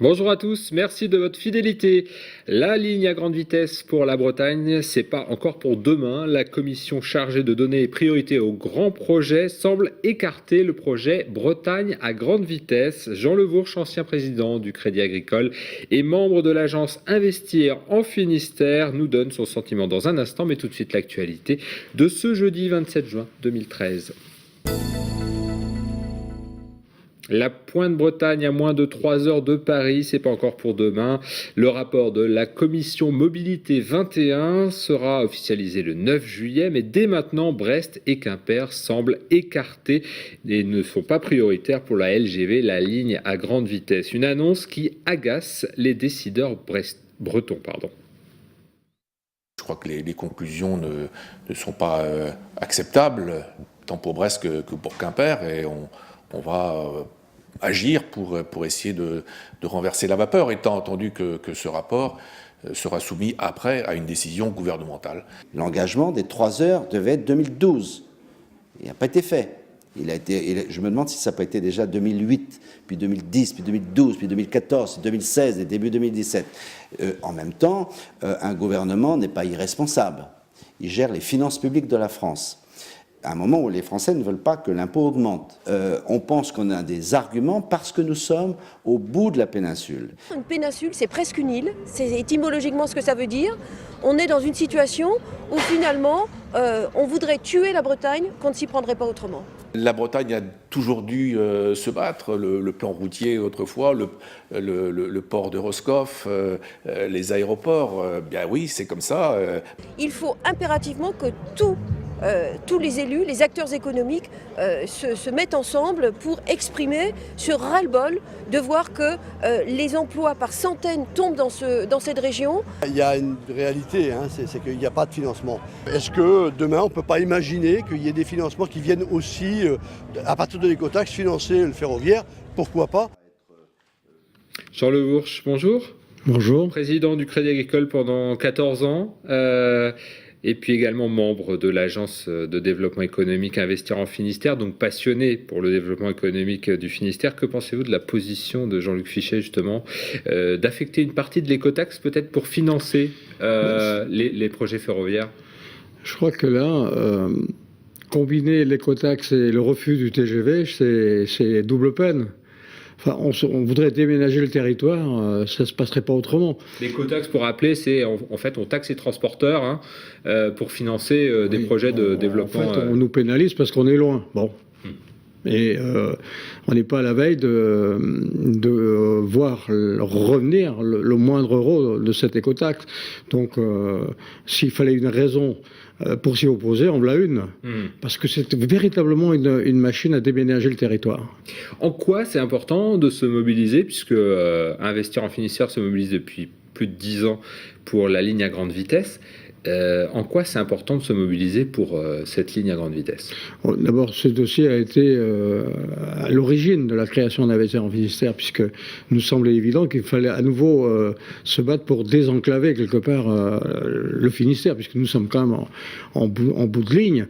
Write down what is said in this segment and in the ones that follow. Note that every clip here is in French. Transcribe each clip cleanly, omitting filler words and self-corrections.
Bonjour à tous, merci de votre fidélité. La ligne à grande vitesse pour la Bretagne, c'est pas encore pour demain. La commission chargée de donner priorité aux grands projets semble écarter le projet Bretagne à grande vitesse. Jean Levourche, ancien président du Crédit Agricole et membre de l'agence Investir en Finistère, nous donne son sentiment dans un instant, mais tout de suite l'actualité de ce jeudi 27 juin 2013. La Pointe-Bretagne à moins de 3 heures de Paris, c'est pas encore pour demain. Le rapport de la commission Mobilité 21 sera officialisé le 9 juillet, mais dès maintenant, Brest et Quimper semblent écartés et ne sont pas prioritaires pour la LGV, la ligne à grande vitesse. Une annonce qui agace les décideurs bretons. Je crois que les conclusions ne sont pas acceptables, tant pour Brest que pour Quimper, et on va agir pour essayer de renverser la vapeur, étant entendu que ce rapport sera soumis après à une décision gouvernementale. L'engagement des 3 heures devait être 2012. Il n'a pas été fait. Je me demande si ça n'a pas été déjà 2008, puis 2010, puis 2012, puis 2014, puis 2016 et début 2017. En même temps, un gouvernement n'est pas irresponsable. Il gère les finances publiques de la France. À un moment où les Français ne veulent pas que l'impôt augmente. On pense qu'on a des arguments parce que nous sommes au bout de la péninsule. Une péninsule, c'est presque une île, c'est étymologiquement ce que ça veut dire. On est dans une situation où finalement, on voudrait tuer la Bretagne, qu'on ne s'y prendrait pas autrement. La Bretagne a toujours dû se battre, le plan routier autrefois, le port de Roscoff, les aéroports, bien oui, c'est comme ça. Il faut impérativement que tous les élus, les acteurs économiques se mettent ensemble pour exprimer ce ras-le-bol de voir que les emplois par centaines tombent dans cette région. Il y a une réalité, c'est qu'il n'y a pas de financement. Est-ce que demain on ne peut pas imaginer qu'il y ait des financements qui viennent aussi, à partir de l'écotaxe, financer le ferroviaire? Pourquoi pas? Jean Levourche, bonjour. Bonjour. Président du Crédit Agricole pendant 14 ans. Et puis également membre de l'agence de développement économique Investir en Finistère, donc passionné pour le développement économique du Finistère. Que pensez-vous de la position de Jean-Luc Fichet, justement, d'affecter une partie de l'écotaxe peut-être pour financer les projets ferroviaires? Je crois que là, combiner l'écotaxe et le refus du TGV, c'est double peine. Enfin, on voudrait déménager le territoire, ça ne se passerait pas autrement. L'écotaxe, pour rappeler, c'est en fait on taxe les transporteurs pour financer des projets de développement. En fait, on nous pénalise parce qu'on est loin. Bon. Et on n'est pas à la veille de voir revenir le moindre euro de cette écotaxe. Donc, s'il fallait une raison pour s'y opposer, on l'a une. Parce que c'est véritablement une machine à déménager le territoire. En quoi c'est important de se mobiliser, puisque Investir en Finistère se mobilise depuis plus de 10 ans pour la ligne à grande vitesse? En quoi c'est important de se mobiliser pour cette ligne à grande vitesse? D'abord, ce dossier a été à l'origine de la création d'Investir en Finistère, puisque nous semblait évident qu'il fallait à nouveau se battre pour désenclaver quelque part le Finistère, puisque nous sommes quand même en bout de ligne.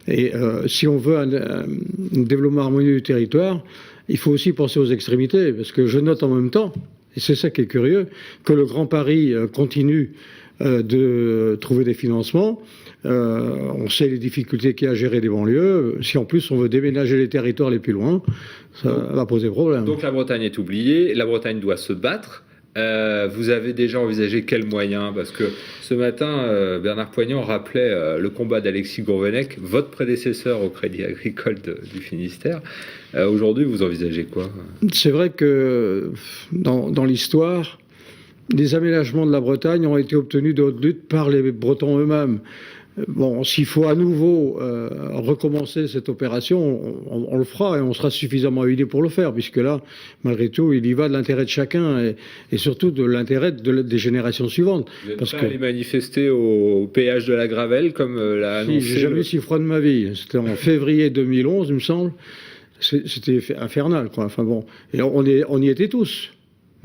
Et si on veut un développement harmonieux du territoire, il faut aussi penser aux extrémités, parce que je note en même temps, et c'est ça qui est curieux, que le Grand Paris continue de trouver des financements. On sait les difficultés qu'il y a à gérer des banlieues. Si en plus on veut déménager les territoires les plus loin, ça va poser problème. Donc la Bretagne est oubliée, la Bretagne doit se battre. Vous avez déjà envisagé quels moyens? Parce que ce matin, Bernard Poignant rappelait le combat d'Alexis Gourvenec, votre prédécesseur au Crédit Agricole du Finistère. Aujourd'hui, vous envisagez quoi? C'est vrai que dans l'histoire, les aménagements de la Bretagne ont été obtenus de haute lutte par les Bretons eux-mêmes. Bon, s'il faut à nouveau recommencer cette opération, on le fera et on sera suffisamment huilé pour le faire, puisque là, malgré tout, il y va de l'intérêt de chacun et surtout de l'intérêt des générations suivantes. Vous n'êtes pas allé manifester au péage de la Gravelle comme l'a annoncé? J'ai jamais eu si froid de ma vie. C'était en février 2011, il me semble. C'était infernal, quoi. Enfin bon, et on y était tous.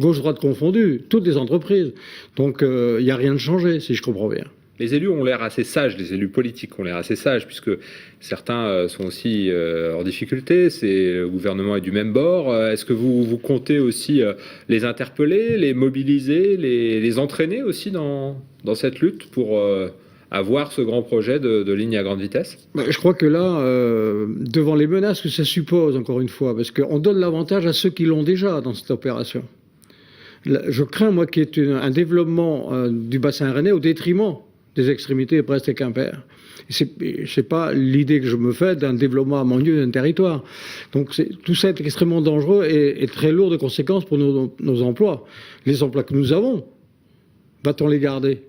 gauche-droite confondue, toutes les entreprises. Donc il n'y a rien de changé, si je comprends bien. Les élus ont l'air assez sages, les élus politiques ont l'air assez sages, puisque certains sont aussi en difficulté, le gouvernement est du même bord. Est-ce que vous comptez aussi les interpeller, les mobiliser, les entraîner aussi dans cette lutte pour avoir ce grand projet de ligne à grande vitesse? Je crois que là, devant les menaces que ça suppose, encore une fois, parce qu'on donne l'avantage à ceux qui l'ont déjà dans cette opération. Je crains, moi, qu'il y ait un développement du bassin rennais au détriment des extrémités Brest et Quimper. C'est pas l'idée que je me fais d'un développement harmonieux d'un territoire. Donc tout ça est extrêmement dangereux et très lourd de conséquences pour nos emplois. Les emplois que nous avons, va-t-on les garder?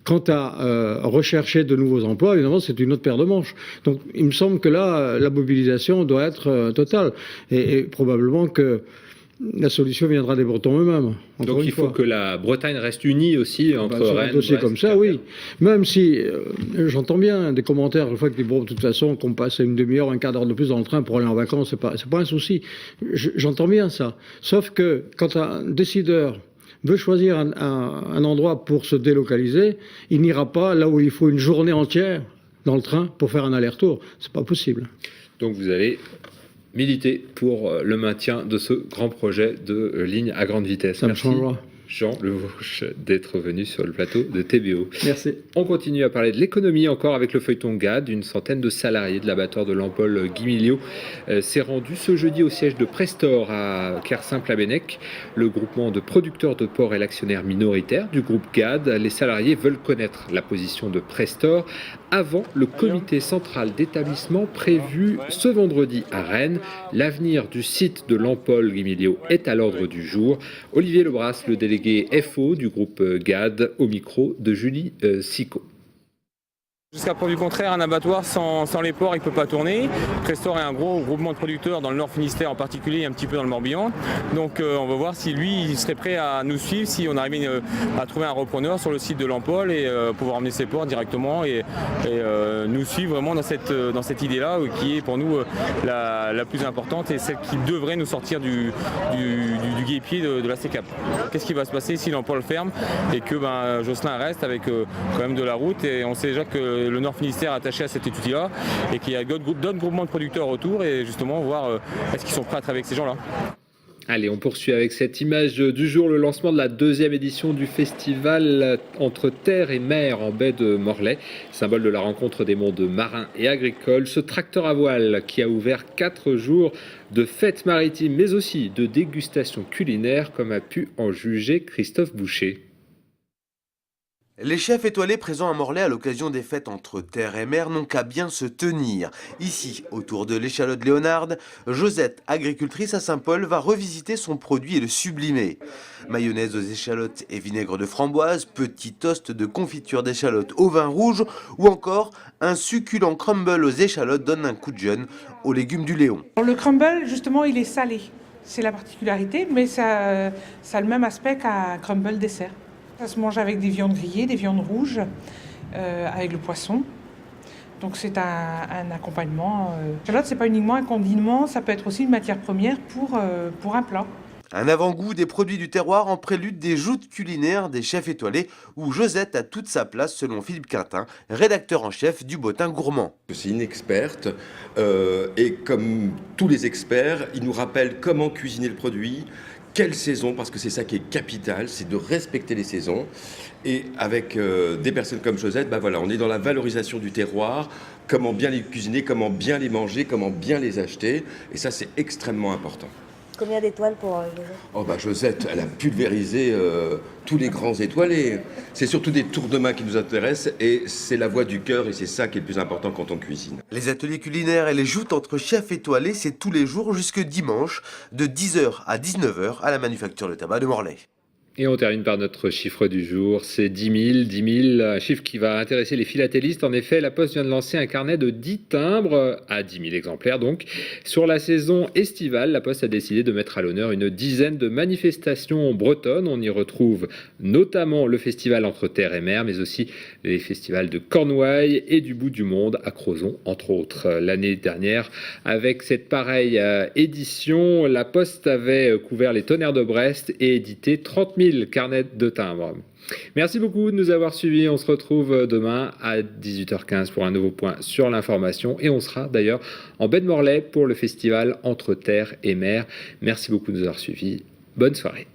Quant à rechercher de nouveaux emplois, évidemment, c'est une autre paire de manches. Donc il me semble que là, la mobilisation doit être totale. Et probablement que la solution viendra des Bretons eux-mêmes. Donc il faut que la Bretagne reste unie aussi entre sur Rennes, un dossier Brest, comme ça, oui. Même si j'entends bien des commentaires une fois que de toute façon qu'on passe une demi-heure, un quart d'heure de plus dans le train pour aller en vacances, c'est pas un souci. J'entends bien ça. Sauf que quand un décideur veut choisir un endroit pour se délocaliser, il n'ira pas là où il faut une journée entière dans le train pour faire un aller-retour. C'est pas possible. Donc vous allez militer pour le maintien de ce grand projet de ligne à grande vitesse. Ça Merci me changera. Jean Levauche d'être venu sur le plateau de TBO. Merci. On continue à parler de l'économie encore avec le feuilleton GAD. Une centaine de salariés de l'abattoir de Lampol Guimiliau s'est rendu ce jeudi au siège de Prestor à Kersimple-Abennec. Le groupement de producteurs de porc est l'actionnaire minoritaire du groupe GAD. Les salariés veulent connaître la position de Prestor avant le comité central d'établissement prévu ce vendredi à Rennes. L'avenir du site de Lampol Guimiliau est à l'ordre du jour. Olivier Lebras, le délégué FO du groupe GAD, au micro de Julie Sicot. Jusqu'à preuve du contraire, un abattoir sans les porcs, il ne peut pas tourner. Prestor est un gros groupement de producteurs dans le Nord Finistère en particulier et un petit peu dans le Morbihan. Donc on va voir si lui, il serait prêt à nous suivre, si on arrive à trouver un repreneur sur le site de Lampol et pouvoir emmener ses porcs directement et nous suivre vraiment dans cette idée-là qui est pour nous la plus importante et celle qui devrait nous sortir du guépier de la CECAP. Qu'est-ce qui va se passer si Lampol ferme et que Jocelyn reste avec quand même de la route, et on sait déjà que le Nord Finistère est attaché à cet outil-là et qu'il y a d'autres groupements de producteurs autour, et justement voir est-ce qu'ils sont prêts à travailler avec ces gens-là. Allez, on poursuit avec cette image du jour, le lancement de la 2e édition du festival Entre terre et mer en baie de Morlaix, symbole de la rencontre des mondes marins et agricoles. Ce tracteur à voile qui a ouvert 4 jours de fêtes maritimes, mais aussi de dégustation culinaire, comme a pu en juger Christophe Boucher. Les chefs étoilés présents à Morlaix à l'occasion des fêtes entre terre et mer n'ont qu'à bien se tenir. Ici, autour de l'échalote Léonard, Josette, agricultrice à Saint-Paul, va revisiter son produit et le sublimer. Mayonnaise aux échalotes et vinaigre de framboise, petit toast de confiture d'échalote au vin rouge ou encore un succulent crumble aux échalotes donne un coup de jeune aux légumes du Léon. Le crumble, justement, il est salé. C'est la particularité, mais ça a le même aspect qu'un crumble dessert. Ça se mange avec des viandes grillées, des viandes rouges, avec le poisson. Donc c'est un accompagnement. L'échalote, c'est pas uniquement un condiment, ça peut être aussi une matière première pour un plat. Un avant-goût des produits du terroir en prélude des joutes culinaires des chefs étoilés, où Josette a toute sa place selon Philippe Quintin, rédacteur en chef du Bottin Gourmand. C'est une experte et comme tous les experts, il nous rappelle comment cuisiner le produit, quelle saison, parce que c'est ça qui est capital, c'est de respecter les saisons. Et avec des personnes comme Josette, voilà, on est dans la valorisation du terroir, comment bien les cuisiner, comment bien les manger, comment bien les acheter. Et ça, c'est extrêmement important. Combien d'étoiles pour Josette ? Josette, elle a pulvérisé tous les grands étoilés. C'est surtout des tours de main qui nous intéressent et c'est la voix du cœur et c'est ça qui est le plus important quand on cuisine. Les ateliers culinaires et les joutes entre chefs étoilés, c'est tous les jours jusque dimanche, de 10h à 19h à la Manufacture de tabac de Morlaix. Et on termine par notre chiffre du jour, c'est 10 000, un chiffre qui va intéresser les philatélistes. En effet, la Poste vient de lancer un carnet de 10 timbres, à 10 000 exemplaires donc. Sur la saison estivale, la Poste a décidé de mettre à l'honneur une dizaine de manifestations bretonnes. On y retrouve notamment le festival Entre Terre et Mer, mais aussi les festivals de Cornouailles et du Bout du Monde à Crozon, entre autres. L'année dernière, avec cette pareille édition, la Poste avait couvert les tonnerres de Brest et édité 30 000 carnets de timbres. Merci beaucoup de nous avoir suivis. On se retrouve demain à 18h15 pour un nouveau point sur l'information et on sera d'ailleurs en baie de Morlaix pour le festival Entre Terre et Mer. Merci beaucoup de nous avoir suivis. Bonne soirée.